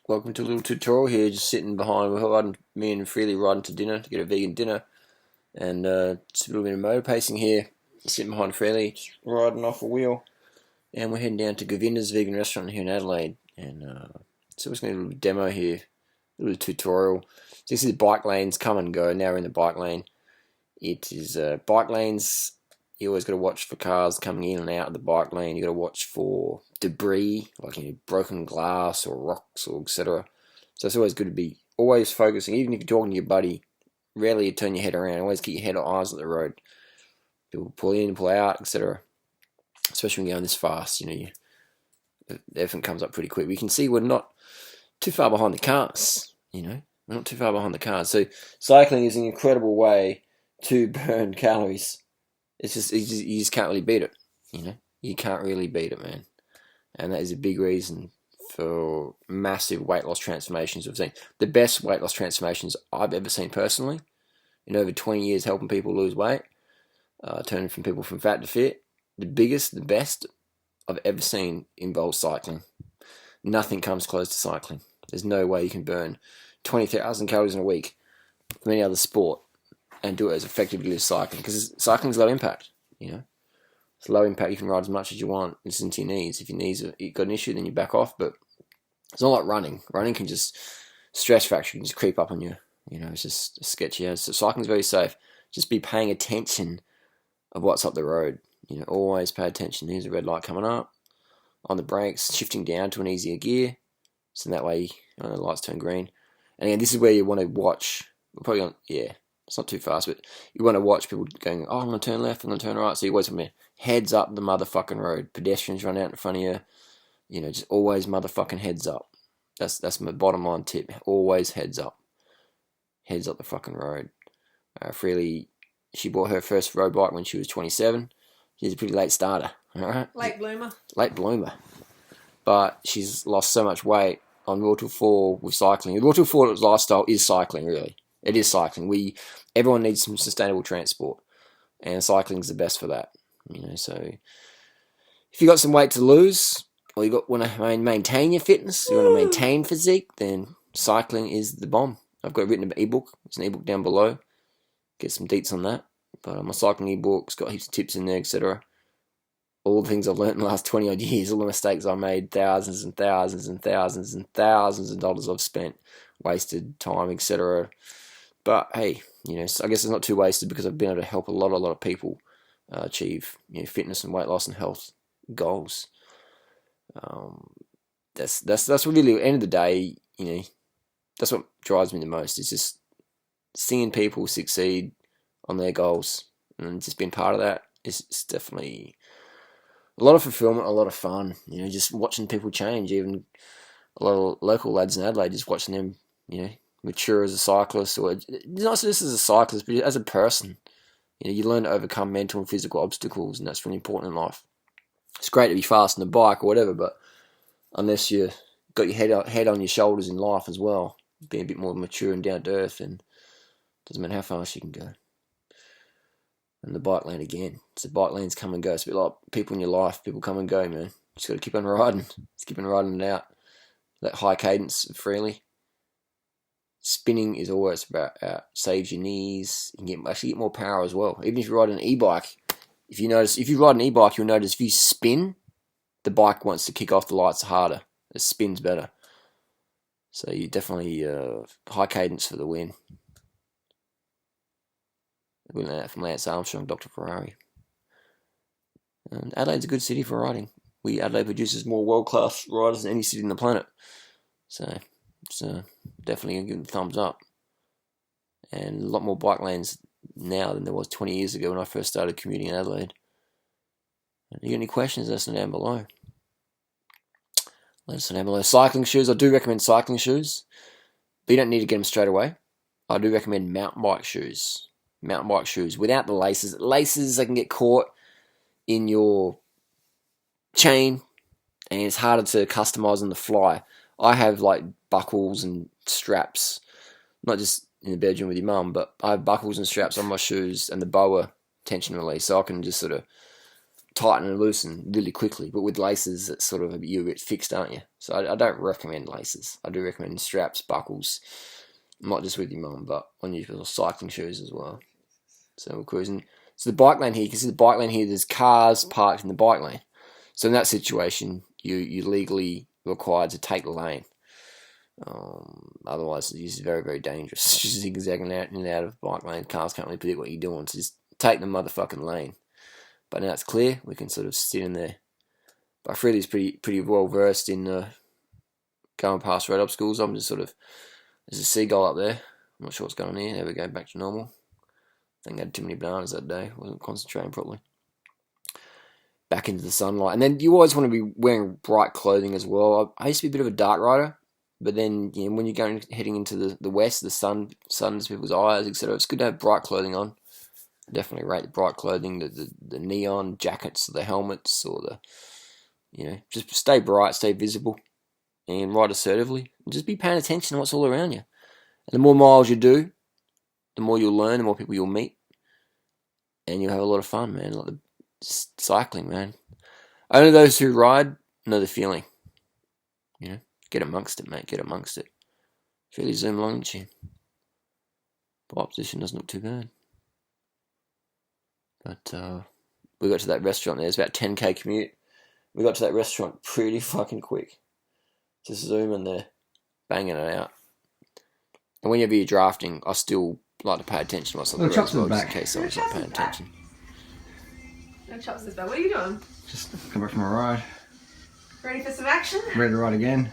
Welcome to a little tutorial here, just sitting behind, me and Freely riding to dinner, to get a vegan dinner, and just a little bit of motor pacing here, sitting behind Freely, just riding off a wheel, and we're heading down to Govinda's Vegan Restaurant here in Adelaide, and so we're just going to do a little demo here, a little tutorial. So this is bike lanes, come and go. Now we're in the bike lane. It is bike lanes. You always got to watch for cars coming in and out of the bike lane. You got to watch for debris, like broken glass or rocks or etc. So it's always good to be always focusing. Even if you're talking to your buddy, rarely you turn your head around. Always keep your head or eyes at the road. People pull in, pull out, etc. Especially when you're going this fast, everything comes up pretty quick. We can see we're not too far behind the cars. We're not too far behind the cars. So cycling is an incredible way to burn calories. It's just you just can't really beat it. You can't really beat it, man. And that is a big reason for massive weight loss transformations we've seen. The best weight loss transformations I've ever seen personally, in over 20 years helping people lose weight, turning from people from fat to fit. The biggest, the best I've ever seen involves cycling. Nothing comes close to cycling. There's no way you can burn 20,000 calories in a week from any other sport and do it as effectively as cycling, because cycling's low impact. It's low impact. You can ride as much as you want. Listen to your knees. If your knees you've got an issue, then you back off. But it's not like running. Running can just stress fracture can just creep up on you. It's just sketchy. So cycling's very safe. Just be paying attention of what's up the road. Always pay attention. There's a red light coming up. On the brakes, shifting down to an easier gear, so that way the lights turn green. And again, this is where you want to watch. We're probably on, it's not too fast, but you want to watch people going, oh, I'm going to turn left, I'm going to turn right. So you always want to heads up the motherfucking road. Pedestrians run out in front of you. Just always motherfucking heads up. That's my bottom line tip. Always heads up. Heads up the fucking road. Freely, she bought her first road bike when she was 27. She's a pretty late starter. Alright? Late bloomer. Late bloomer. But she's lost so much weight on Raw to 4 with cycling. The Raw to 4 lifestyle is cycling, really. It is cycling. Everyone needs some sustainable transport, and cycling's the best for that. So if you got some weight to lose, or you want to maintain your fitness, you want to maintain physique, then cycling is the bomb. I've got written an ebook. There's an ebook down below. Get some deets on that. But my cycling ebook's got heaps of tips in there, etc. All the things I've learned in the last 20 odd years, all the mistakes I made, thousands and thousands and thousands and thousands of dollars I've spent, wasted time, etc. But hey, I guess it's not too wasted, because I've been able to help a lot of people achieve fitness and weight loss and health goals. That's really, at the end of the day, that's what drives me the most. It's just seeing people succeed on their goals, and just being part of that is definitely a lot of fulfillment, a lot of fun. Just watching people change. Even a lot of local lads in Adelaide, just watching them, mature as a cyclist, or not just as a cyclist, but as a person. You learn to overcome mental and physical obstacles, and that's really important in life. It's great to be fast on a bike or whatever, but unless you got your head on your shoulders in life as well, being a bit more mature and down to earth, and it doesn't matter how fast you can go. And the bike lane again. So bike lanes come and go. It's a bit like people in your life. People come and go, man. Just got to keep on riding. Just keep on riding it out. That high cadence Freely. Spinning is always about saves your knees. You can actually get more power as well. Even if you ride an e-bike, if you ride an e-bike, you'll notice if you spin, the bike wants to kick off the lights harder. It spins better. So you definitely high cadence for the win. We learned that from Lance Armstrong, Dr. Ferrari. And Adelaide's a good city for riding. Adelaide produces more world-class riders than any city on the planet. So it's definitely a good thumbs up. And a lot more bike lanes now than there was 20 years ago when I first started commuting in Adelaide. And if you got any questions, let us know down below. Cycling shoes. I do recommend cycling shoes, but you don't need to get them straight away. I do recommend mountain bike shoes. Mountain bike shoes without the laces. Laces, they can get caught in your chain, and it's harder to customize on the fly. I have like buckles and straps, not just in the bedroom with your mum, but I have buckles and straps on my shoes and the BOA tension release, so I can just sort of tighten and loosen really quickly. But with laces, it's sort of you're a bit fixed, aren't you? So I don't recommend laces. I do recommend straps, buckles, not just with your mum, but on your cycling shoes as well. So we're cruising. So the bike lane here, you can see the bike lane here, there's cars parked in the bike lane. So in that situation, you're legally required to take the lane. Otherwise, it's very, very dangerous. Just zigzagging out and out of bike lane. Cars can't really predict what you're doing, so just take the motherfucking lane. But now it's clear, we can sort of sit in there. But Freddie's pretty well versed in going past road obstacles. I'm just sort of, there's a seagull up there. I'm not sure what's going on here. There we go, back to normal. I think I had too many bananas that day. Wasn't concentrating properly. Back into the sunlight. And then you always want to be wearing bright clothing as well. I used to be a bit of a dark rider. But then, you know, when you're heading into the west, the sun's people's eyes, etc., it's good to have bright clothing on. Definitely rate the bright clothing, the neon jackets, the helmets, or just stay bright, stay visible, and ride assertively. And just be paying attention to what's all around you. And the more miles you do, the more you'll learn, the more people you'll meet, and you'll have a lot of fun, man. Like just cycling, man. Only those who ride know the feeling, you know. Get amongst it, mate. Get amongst it. Really zoom along, didn't you? Bike position doesn't look too bad. But we got to that restaurant there. It's about 10k commute. We got to that restaurant pretty fucking quick. Just zoom in there. Banging it out. And whenever you're drafting, I still like to pay attention to what's on the road as well, just in case someone's not paying attention. No chops is back. What are you doing? Just come back from a ride. Ready for some action? Ready to ride again.